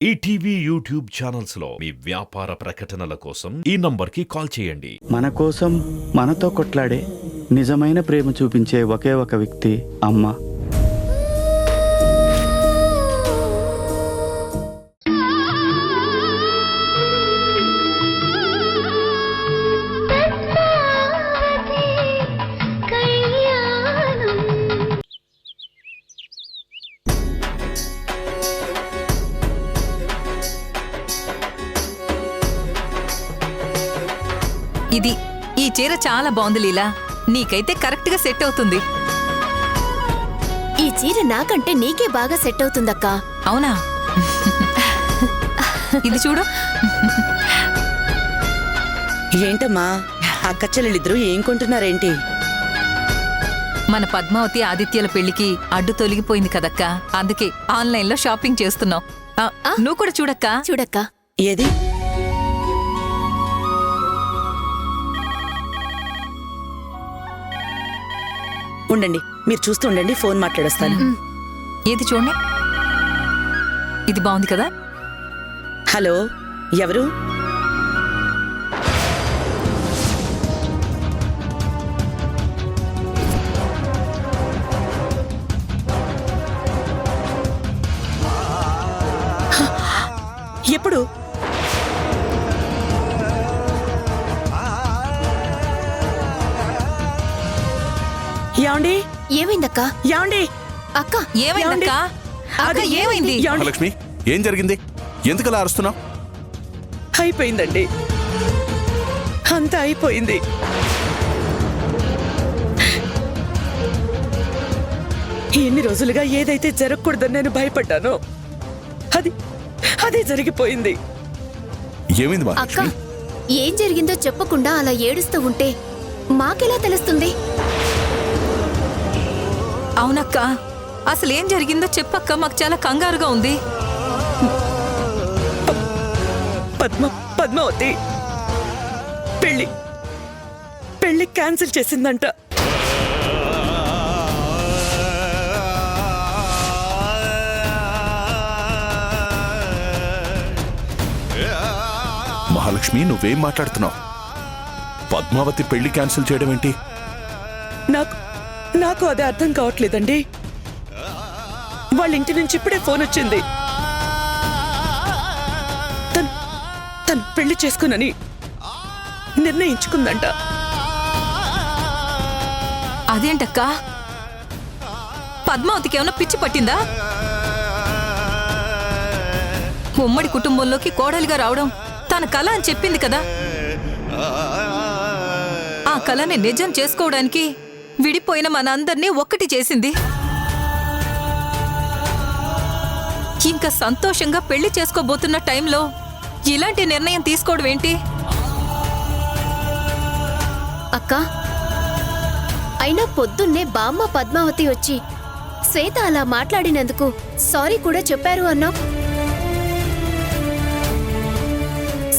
ETV YouTube channels లో మీ వ్యాపార ప్రకటనల కోసం ఈ నంబర్కి కాల్ చేయండి. మన కోసం మనతో కొట్లాడే నిజమైన ప్రేమ చూపించే ఒకే ఒక వ్యక్తి అమ్మ. ఈ చీర చాలా బాగుంది లీలా. నీకైతే కరెక్ట్ గా సెట్ అవుతుంది. ఈ చీర నాకంటే నీకే బాగా సెట్ అవుతుందక్కా. అవునా? ఇది చూడు. ఏంటమ్మా అక్కచెల్లెలిద్దరూ ఏం కొంటున్నారేంటి? మన పద్మావతి ఆదిత్యల పెళ్లికి అడ్డు తొలగిపోయింది కదక్కా, అందుకే ఆన్లైన్ లో షాపింగ్ చేస్తున్నాం. నువ్వు కూడా చూడక్కా. చూడక్కా. ఏది? ఉండండి, మీరు చూస్తూ ఉండండి, ఫోన్ మాట్లాడొస్తాను. ఏది చూడండి. ఇది బాగుంది కదా. హలో, ఎవరు? ఎప్పుడు? యాండి? ఏమైందక్కా? యాండి? అక్క ఏమైందక్కా? అక్క ఏమైంది? లక్ష్మి, ఏం జరిగింది? ఎందుకలా అరుస్తున్నావు? అయిపోయిందండి, అంతా అయిపోయింది. ఎన్ని రోజులుగా ఏదైతే జరగకూడదని నేను భయపడ్డానో అదే జరిగిపోయింది. ఏమైంది మా అక్క, ఏం జరిగిందో చెప్పకుండా అలా ఏడుస్తూ ఉంటే మాకెలా తెలుస్తుంది? అవునక్క, అసలేం జరిగిందో చెప్పక్క, మాకు చాలా కంగారుగా ఉంది. పద్మావతి పెళ్లి క్యాన్సిల్ చేసిందంట. మహాలక్ష్మి, నువ్వేం మాట్లాడుతున్నావు? పద్మావతి పెళ్లి క్యాన్సిల్ చేయడం ఏంటి? నాకు అదే అర్థం కావట్లేదండి. వాళ్ళ ఇంటి నుంచి ఇప్పుడే ఫోన్ వచ్చింది. తను పెళ్లి చేసుకునని నిర్ణయించుకుందంట. అదేంటక్కా? పద్మావతికి ఏమన్నా పిచ్చి పట్టిందా? ఉమ్మడి కుటుంబంలోకి కోడలిగా రావడం తన కల అని చెప్పింది కదా. ఆ కలని నిజం చేసుకోవడానికి విడిపోయిన మనందర్నీ ఒక్కటి చేసింది. ఇంకా సంతోషంగా పెళ్లి చేసుకోబోతున్న టైంలో ఇలాంటి నిర్ణయం తీసుకోవడం ఏంటి? అక్క, అయినా పొద్దున్నే బామ్మ పద్మావతి వచ్చి శ్వేత అలా మాట్లాడినందుకు సారీ కూడా చెప్పారు అన్నావు.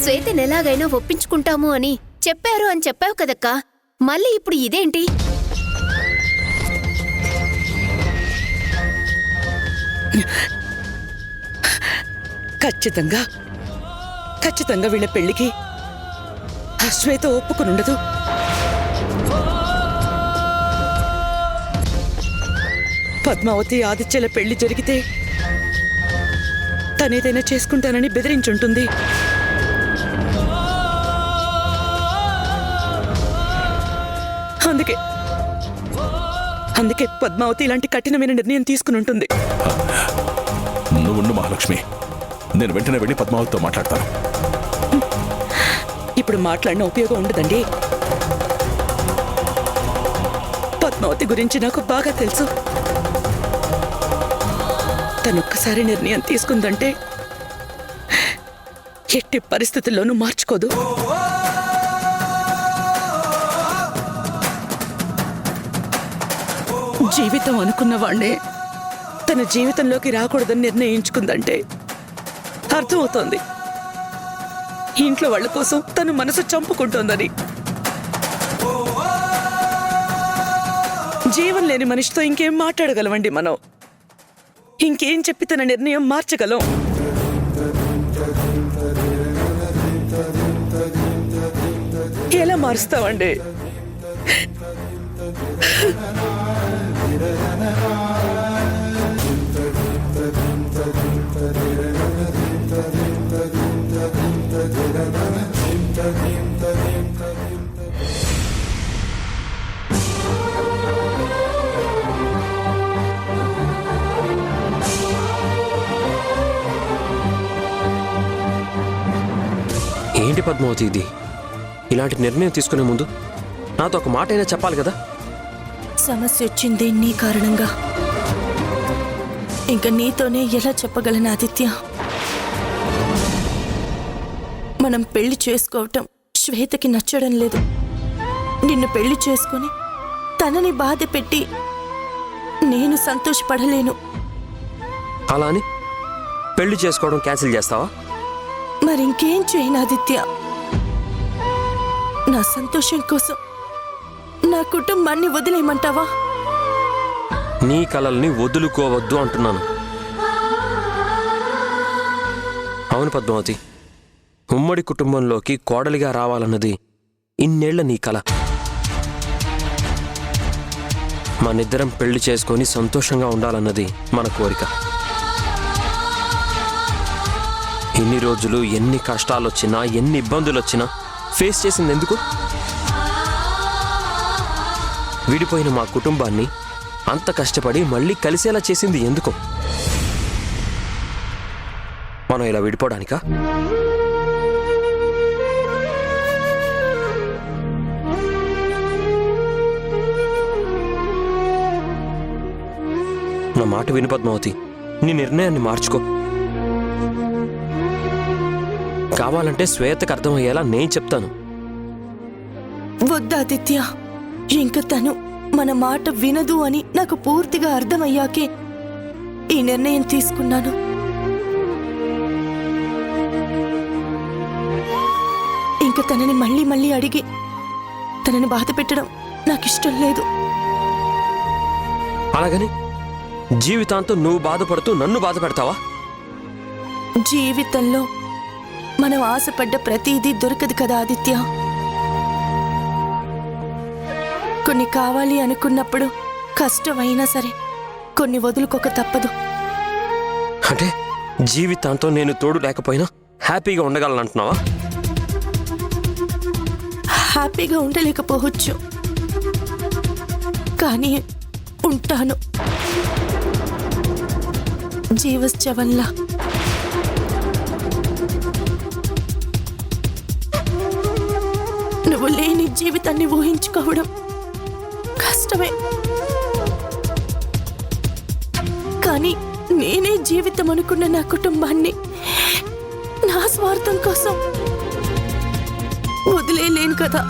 శ్వేతని ఎలాగైనా ఒప్పించుకుంటాము అని చెప్పారు అని చెప్పావు కదక్కా. మళ్ళీ ఇప్పుడు ఇదేంటి? ఖచ్చితంగా వీళ్ళ పెళ్లికి శ్వేత ఒప్పుకునుండదు. పద్మావతి ఆదిత్యల పెళ్లి జరిగితే తనేదైనా చేసుకుంటానని బెదిరించుంటుంది. అందుకే పద్మావతి ఇలాంటి కఠినమైన నిర్ణయం తీసుకుని ఉంటుంది. నువ్వు మహాలక్ష్మి, నేను వెంటనే వెళ్ళి పద్మావతితో మాట్లాడతాను. ఇప్పుడు మాట్లాడిన ఉపయోగం ఉండదండి. పద్మావతి గురించి నాకు బాగా తెలుసు. తనొక్కసారి నిర్ణయం తీసుకుందంటే ఎట్టి పరిస్థితుల్లోనూ మార్చుకోదు. జీవితం అనుకున్నవాణ్ణే తన జీవితంలోకి రాకూడదని నిర్ణయించుకుందంటే అర్థమవుతోంది ఇంట్లో వాళ్ళ కోసం తను మనసు చంపుకుంటోందని. జీవం లేని మనిషితో ఇంకేం మాట్లాడగలమండి మనం? ఇంకేం చెప్పి తన నిర్ణయం మార్చగలం? మారుస్తామండి. ఏంటి పద్మావతి ఇది? ఇలాంటి నిర్ణయం తీసుకునే ముందు నాతో ఒక మాట అయినా చెప్పాలి కదా. సమస్య వచ్చింది నీ కారణంగా. ఇంకా నీతోనే ఎలా చెప్పగలను ఆదిత్య? మనం పెళ్లి చేసుకోవటం శ్వేతకి నచ్చడం లేదు. నిన్ను పెళ్లి చేసుకుని తనని బాధ పెట్టి నేను సంతోషపడలేను. అలా అని పెళ్లి చేసుకోవడం క్యాన్సిల్ చేస్తావా? మరింకేం చేయను ఆదిత్య. నా సంతోషం కోసం నా కుటుంబాన్ని వదిలేయమంటావా? నీ కలల్ని వదులుకోవద్దు అంటున్నాను. అవును పద్మావతి, ఉమ్మడి కుటుంబంలోకి కోడలిగా రావాలన్నది ఇన్నేళ్ల నీ కల. మనిద్దరం పెళ్లి చేసుకొని సంతోషంగా ఉండాలన్నది మన కోరిక. ఇన్ని రోజులు ఎన్ని కష్టాలు వచ్చినా, ఎన్ని ఇబ్బందులు వచ్చినా ఫేస్ చేసింది ఎందుకు? విడిపోయిన మా కుటుంబాన్ని అంత కష్టపడి మళ్ళీ కలిసేలా చేసింది ఎందుకు? మనం ఇలా విడిపోవడానికా? నా మాట విను పద్మావతి, నీ నిర్ణయాన్ని మార్చుకో. కావాలంటే శ్వేతకు అర్థమయ్యేలా నేను చెప్తాను. వద్దాదిత్య, ఇంక తను మన మాట వినదు అని నాకు పూర్తిగా అర్థమయ్యాకే ఈ నిర్ణయం తీసుకున్నాను. ఇంక తనని మళ్ళీ మళ్ళీ అడిగి తనని బాధ పెట్టడం నాకు ఇష్టం లేదు. అలాగని జీవితాంతం నువ్వు బాధపడుతూ నన్ను బాధ పెడతావా? జీవితంలో మనం ఆశపడ్డ ప్రతిదీ దొరకదు కదా ఆదిత్య. కొన్ని కావాలి అనుకున్నప్పుడు కష్టమైనా సరే కొన్ని వదులుకోక తప్పదు. అంటే జీవితాంతం నేను తోడు లేకపోయినా హ్యాపీగా ఉండగలనంటున్నావా? హ్యాపీగా ఉండలేకపోవచ్చు, కానీ ఉంటాను జీవశ్చవంలా. నువ్వు లేని జీవితాన్ని ఊహించుకోవడం కష్టమే, కానీ నేనే జీవితం అనుకున్న నా కుటుంబాన్ని నా స్వార్థం కోసం వదిలేలేను కదా.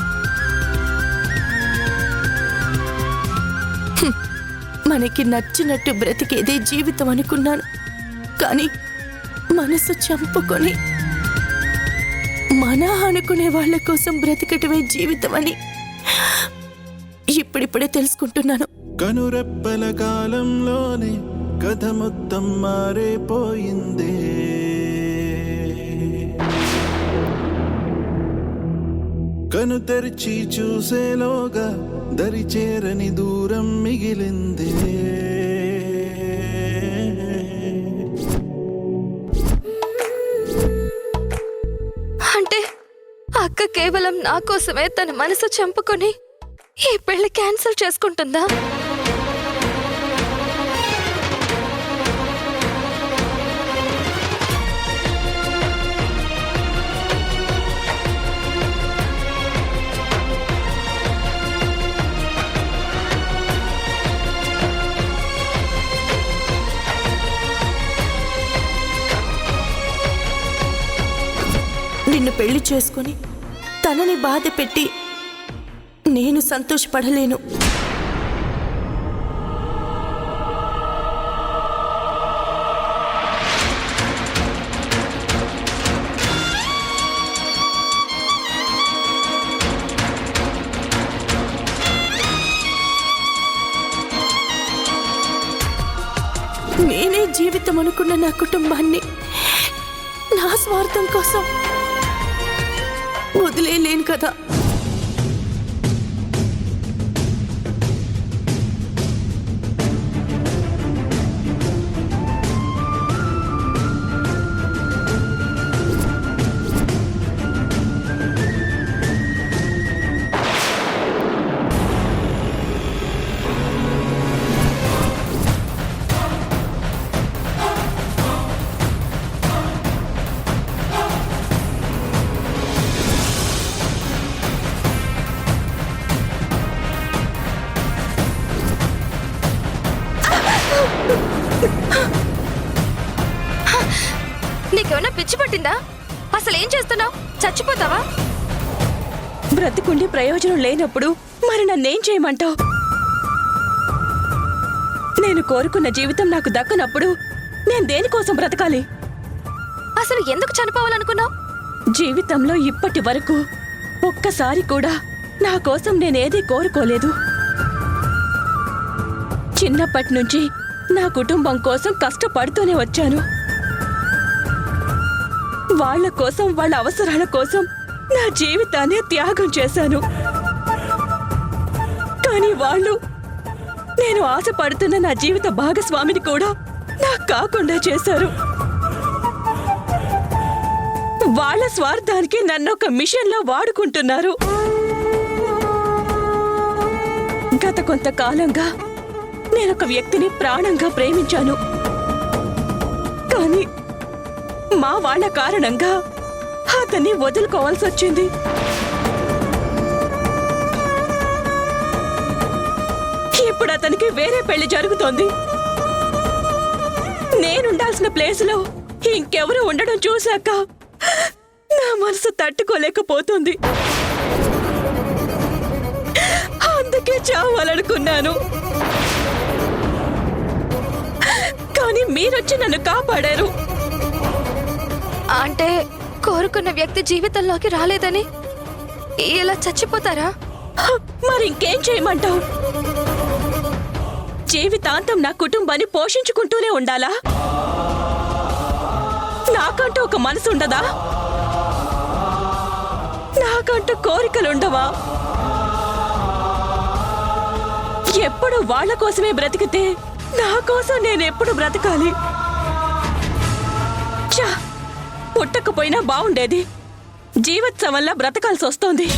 మనకి నచ్చినట్టు బ్రతికేదే జీవితం అనుకున్నాను, కానీ మనసు చంపుకొని మన అనుకునే వాళ్ళ కోసం బ్రతికటమే జీవితం అని ఇప్పుడిప్పుడే తెలుసుకుంటున్నాను. కనురెప్పల కాలంలోనే కథ మొత్తం మారిపోయిందే. కను తెరిచి చూసేలోగా దరి చేరని దూరం మిగిలిందే. అంటే అక్క కేవలం నా కోసమే తన మనసు చంపుకొని ఈ పెళ్లి క్యాన్సిల్ చేసుకుంటుందా? నిన్ను పెళ్లి చేసుకుని తనని బాధ పెట్టి నేను సంతోషపడలేను. నేనే జీవితం అనుకున్న నా కుటుంబాన్ని నా స్వార్థం కోసం వదిలేలేను కదా. పిచ్చి పట్టిందా? అసలు ఏం చేస్తున్నావు? చచ్చిపోతావా? బ్రతికుండి ప్రయోజనం లేనప్పుడు మరి నన్నేం చేయమంటావు? నేను కోరుకున్న జీవితం నాకు దక్కనప్పుడు నేను దేనికోసం బ్రతకాలి? అసలు ఎందుకు చనిపోవాలనుకున్నావు? జీవితంలో ఇప్పటి వరకు ఒక్కసారి కూడా నా కోసం నేనేదీ కోరుకోలేదు. చిన్నప్పటి నుంచి నా కుటుంబం కోసం కష్టపడుతూనే వచ్చాను. వాళ్ళ కోసం, వాళ్ళ అవసరాల కోసం నా జీవితాన్ని త్యాగం చేశాను. కానీ వాళ్ళు నేను ఆశపడుతున్న నా జీవిత భాగస్వామిని కూడా నాకు కాకుండా చేశారు. వాళ్ళ స్వార్థానికి నన్ను ఒక మిషన్లా వాడుకుంటున్నారు. గత కొంతకాలంగా నేనొక వ్యక్తిని ప్రాణంగా ప్రేమించాను. కానీ మా వాళ్ళ కారణంగా అతన్ని వదులుకోవాల్సి వచ్చింది. ఇప్పుడు అతనికి వేరే పెళ్లి జరుగుతోంది. నేనుండాల్సిన ప్లేసులో ఇంకెవరు ఉండడం చూశాక నా మనసు తట్టుకోలేకపోతుంది. అందుకే చావాలనుకున్నాను. కానీ మీరొచ్చి నన్ను కాపాడారు. అంటే కోరుకున్న వ్యక్తి జీవితంలోకి రాలేదని ఇలా చచ్చిపోతారా? మరి ఇంకేం చేయమంటావు? జీవితాంతం నా కుటుంబాన్ని పోషించుకుంటూనే ఉండాలా? నాకంటూ ఒక మనసు ఉండదా? నాకంటూ కోరికలుండవా? ఎప్పుడు వాళ్ళ కోసమే బ్రతికితే నా కోసం నేనెప్పుడు బ్రతకాలి? చా, పుట్టకపోయినా బాగుండేది. జీవోత్సవంలా బ్రతకాల్సి వస్తోంది.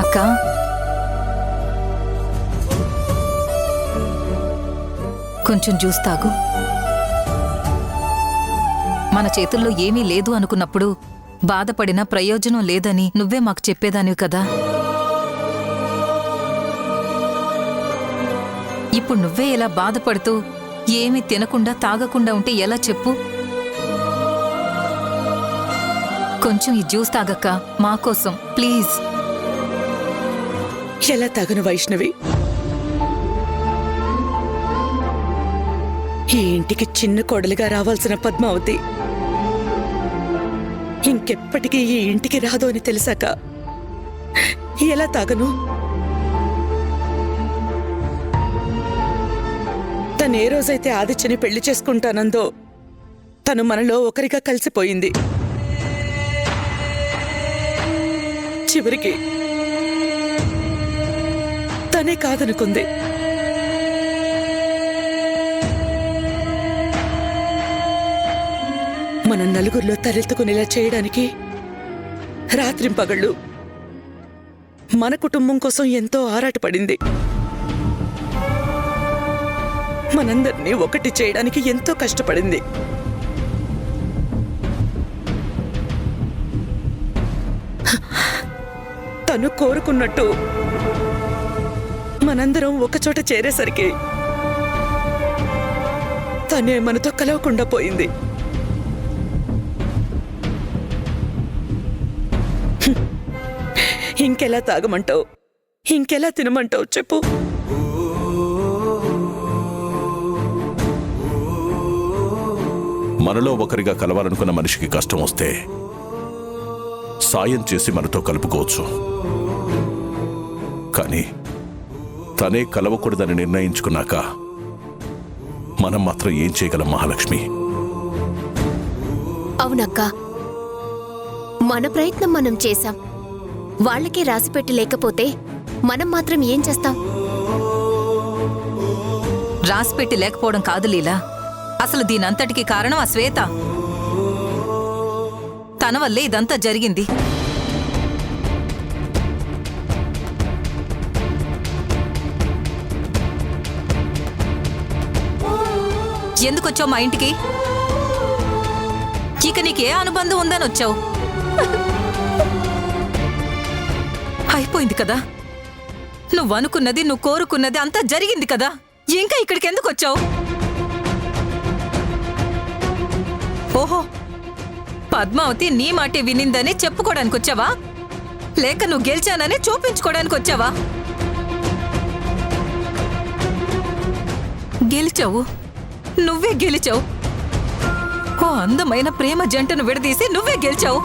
అక్క, కొంచెం జ్యూస్ తాగు. మన చేతుల్లో ఏమీ లేదు అనుకున్నప్పుడు బాధపడినా ప్రయోజనం లేదని నువ్వే మాకు చెప్పేదానివి కదా. ఇప్పుడు నువ్వే ఇలా బాధపడుతూ ఏమీ తినకుండా తాగకుండా ఉంటే ఎలా చెప్పు? కొంచెం ఈ జ్యూస్ తాగక్క, మాకోసం ప్లీజ్. ఎలా తగను వైష్ణవి? ఈ ఇంటికి చిన్న కోడలిగా రావాల్సిన పద్మావతి ఇంకెప్పటికీ ఈ ఇంటికి రాదు అని తెలిసాక ఎలా తాగను? తను ఏ రోజైతే ఆదిత్యని పెళ్లి చేసుకుంటానందో తను మనలో ఒకరిగా కలిసిపోయింది. చివరికి తనే కాదనుకుంది. మన నలుగురిలో తలెత్తుకునేలా చేయడానికి రాత్రింపగళ్ళు మన కుటుంబం కోసం ఎంతో ఆరాటపడింది. మనందరినీ ఒకటి చేయడానికి ఎంతో కష్టపడింది. తను కోరుకున్నట్టు మనందరం ఒకచోట చేరేసరికి తనే మనతో కలవకుండా పోయింది. ఇంకెలా తాగమంటావు? ఇంకెలా తినమంటావు చెప్పు? మనలో ఒకరిగా కలవాలనుకున్న మనిషికి కష్టం వస్తే సాయం చేసి మనతో కలుపుకోవచ్చు. కానీ తనే కలవకూడదని నిర్ణయించుకున్నాక మనం మాత్రం ఏం చేయగలం మహాలక్ష్మి? అవునక్క, మన ప్రయత్నం మనం చేశాం. వాళ్ళకే రాసిపెట్టి లేకపోతే మనం మాత్రం ఏం చేస్తాం? రాసిపెట్టి లేకపోవడం కాదు లీలా, అసలు దీనంతటికి కారణం ఆ శ్వేత. తన వల్లే ఇదంతా జరిగింది. ఎందుకొచ్చావు మా ఇంటికి? ఇక నీకే అనుబంధం ఉందని వచ్చావు. అయిపోయింది కదా, నువ్వు అనుకున్నది, నువ్వు కోరుకున్నది అంతా జరిగింది కదా, ఇంకా ఇక్కడికి ఎందుకు వచ్చావు? ఓహో, పద్మావతి నీ మాటే వినిందని చెప్పుకోవడానికి వచ్చావా, లేక నువ్వు గెలిచానని చూపించుకోవడానికి వచ్చావా? గెలిచావు, నువ్వే గెలిచావు. ఓ అందమైన ప్రేమ జంటను విడదీసి నువ్వే గెలిచావు.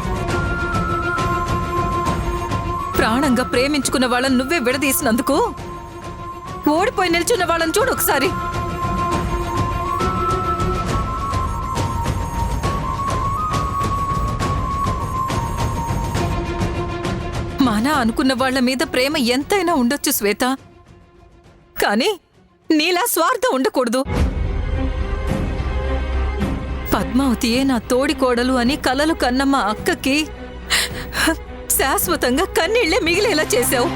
ప్రాణంగా ప్రేమించుకున్న వాళ్ళని నువ్వే విడదీసినందుకు ఓడిపోయి నిల్చున్న వాళ్ళని చూడు ఒకసారి. మన అనుకున్న వాళ్ళ మీద ప్రేమ ఎంతైనా ఉండొచ్చు శ్వేత, కానీ నీలా స్వార్థం ఉండకూడదు. పద్మావతియే నా తోడికోడలు అని కలలు కన్న మా అక్కకి శాశ్వతంగా కన్నీళ్లే మిగిలేలా చేశావు.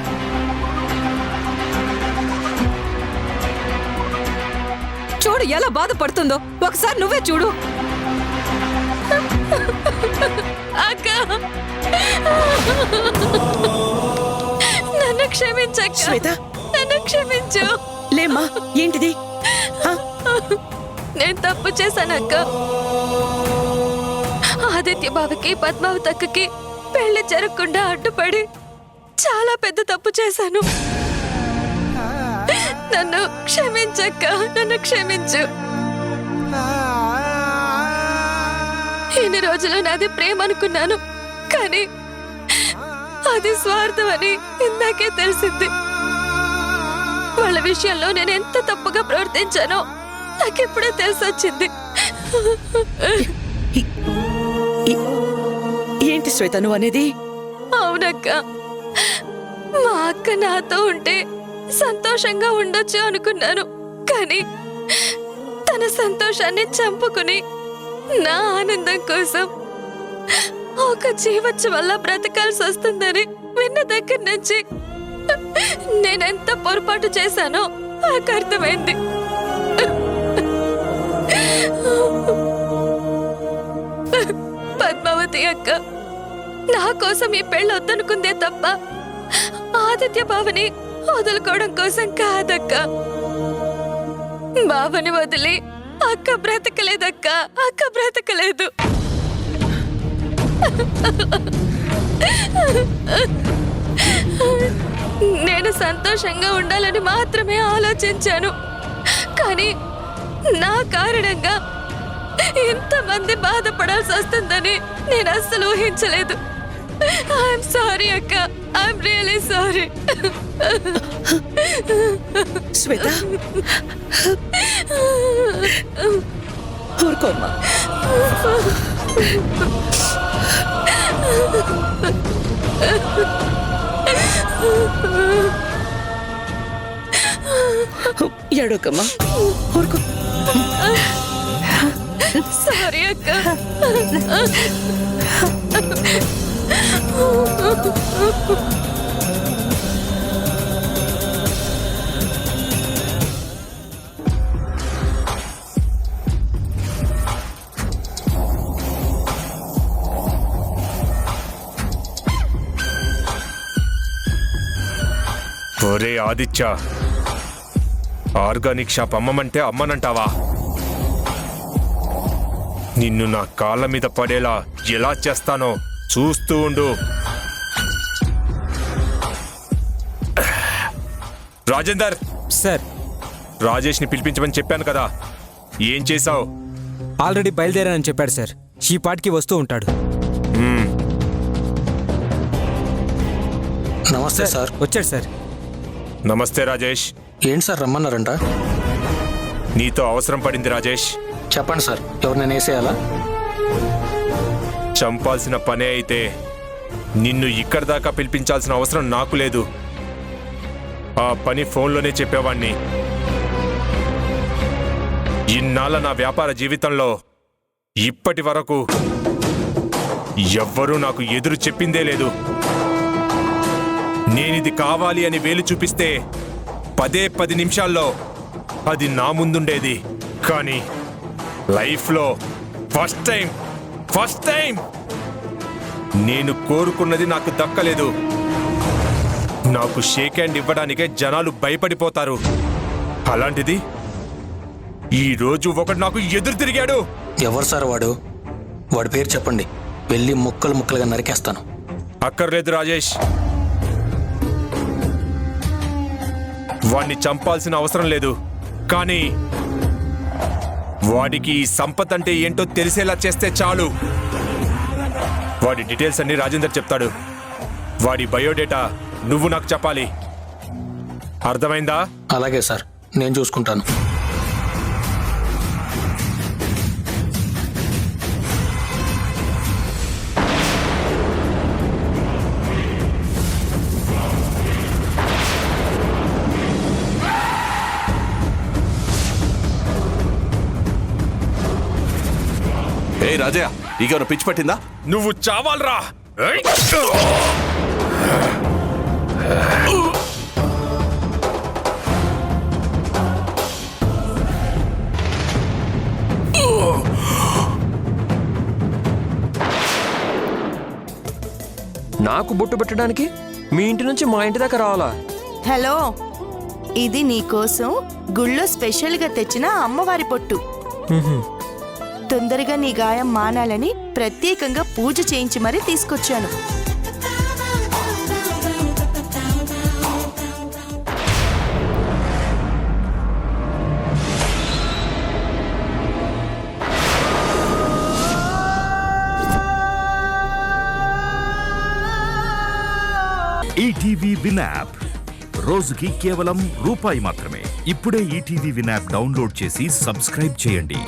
చూడు ఎలా బాధపడుతుందో, ఒకసారి నువ్వే చూడు. అక్క, నన్ను క్షమించక్క. శ్వేత, నన్ను క్షమించు. లేమ్మా, ఏంటిది? నేను తప్పు చేశానక్క. ఆదిత్య బావకి పద్మావతి అక్కకి పెళ్లి జరగకుండా అడ్డుపడి చాలా పెద్ద తప్పు చేశాను. నన్ను క్షమించక్క, నన్ను క్షమించు. ఇన్ని రోజులు నాది ప్రేమ అనుకున్నాను, కానీ అది స్వార్థం అని ఇందాకే తెలిసింది. వాళ్ళ విషయంలో నేను ఎంత తప్పుగా ప్రవర్తించానో నాకిప్పుడే తెలిసొచ్చింది. ఏంటి శ్వేత నువ్వు అనేది? అవునక్క, మా అక్క నాతో ఉంటే సంతోషంగా ఉండొచ్చు అనుకున్నాను, కానీ తన సంతోషాన్ని చంపుకుని నా ఆనందం కోసం ఒక జీవచ్చ వల్ల బ్రతకాల్సి వస్తుందని విన్న దగ్గర నుంచి నేనెంత పొరపాటు చేశానో నాకు అర్థమైంది. పద్మావతి అక్క నా కోసం ఈ పెళ్ళి వద్దనుకుందే తప్ప ఆదిత్య బావని వదులుకోవడం కోసం కాదక్క. బావని వదిలి అక్క బ్రతకలేదక్క, అక్క బ్రతకలేదు. నేను సంతోషంగా ఉండాలని మాత్రమే ఆలోచించాను, కానీ నా కారణంగా ఇంతమంది బాధపడాల్సి వస్తుందని నేను అస్సలు ఊహించలేదు. ఐఎమ్ సారీ అక్క, ఐఎమ్ రియలీ సారీ. శ్వేత, ఊరుకోమ్మా. ఏడోకమ్మా, ఊరుకో. సారీ అక్క. ఒరే ఆదిత్య, ఆర్గానిక్ షాప్ అమ్మమంటే అమ్మనంటావా? నిన్ను నా కాళ్ళ మీద పడేలా ఎలా చేస్తానో చూస్తూ ఉండు. రాజేందర్ సార్, రాజేష్ని పిలిపించమని చెప్పాను కదా, ఏం చేశావు? ఆల్రెడీ బయలుదేరానని చెప్పాడు సార్. ఈ పాటికి వస్తూ ఉంటాడు. నమస్తే సార్. వచ్చాడు సార్. నమస్తే రాజేష్. ఏంటి సార్ రమ్మన్నారంట? నీతో అవసరం పడింది రాజేష్. చెప్పండి సార్, ఎవరు నేను వేసేయాలా? చంపాల్సిన పనే అయితే నిన్ను ఇక్కడి దాకా పిలిపించాల్సిన అవసరం నాకు లేదు. ఆ పని ఫోన్లోనే చెప్పేవాణ్ణి. ఇన్నాళ్ళ నా వ్యాపార జీవితంలో ఇప్పటి వరకు ఎవ్వరూ నాకు ఎదురు చెప్పిందే లేదు. నేనిది కావాలి అని వేలు చూపిస్తే 10 నిమిషాల్లో అది నా ముందుండేది. కానీ లైఫ్లో ఫస్ట్ టైం నేను కోరుకున్నది నాకు దక్కలేదు. నాకు షేక్ హ్యాండ్ ఇవ్వడానికే జనాలు భయపడిపోతారు. అలాంటిది ఈ రోజు ఒకడు నాకు ఎదురు తిరిగాడు. ఎవరు సార్ వాడు? వాడి పేరు చెప్పండి, వెళ్ళి ముక్కలుగా నరికేస్తాను. అక్కర్లేదు రాజేష్, వాణ్ణి చంపాల్సిన అవసరం లేదు. కానీ వాడికి ఈ సంపత్ అంటే ఏంటో తెలిసేలా చేస్తే చాలు. వాడి డీటెయిల్స్ అన్ని రాజేందర్ చెప్తాడు. వాడి బయోడేటా నువ్వు నాకు చెప్పాలి. అర్థమైందా? అలాగే సార్, నేను చూసుకుంటాను. ఏ రాజయ్య, ఇక పిచ్చి పట్టిందా? నువ్వు చావాలరా. నాకు బొట్టు పెట్టడానికి మీ ఇంటి నుంచి మా ఇంటి దాకా రావాలా? హలో, ఇది నీకోసం గుళ్ళో స్పెషల్గా తెచ్చిన అమ్మవారి పొట్టు. తొందరగా నీ గాయం మానాలని ప్రత్యేకంగా పూజ చేయించి మరీ తీసుకొచ్చాను. ఈటీవీ విన్ యాప్ రోజుకి కేవలం రూపాయి మాత్రమే. ఇప్పుడే ఈటీవీ విన్ యాప్ డౌన్లోడ్ చేసి సబ్స్క్రైబ్ చేయండి.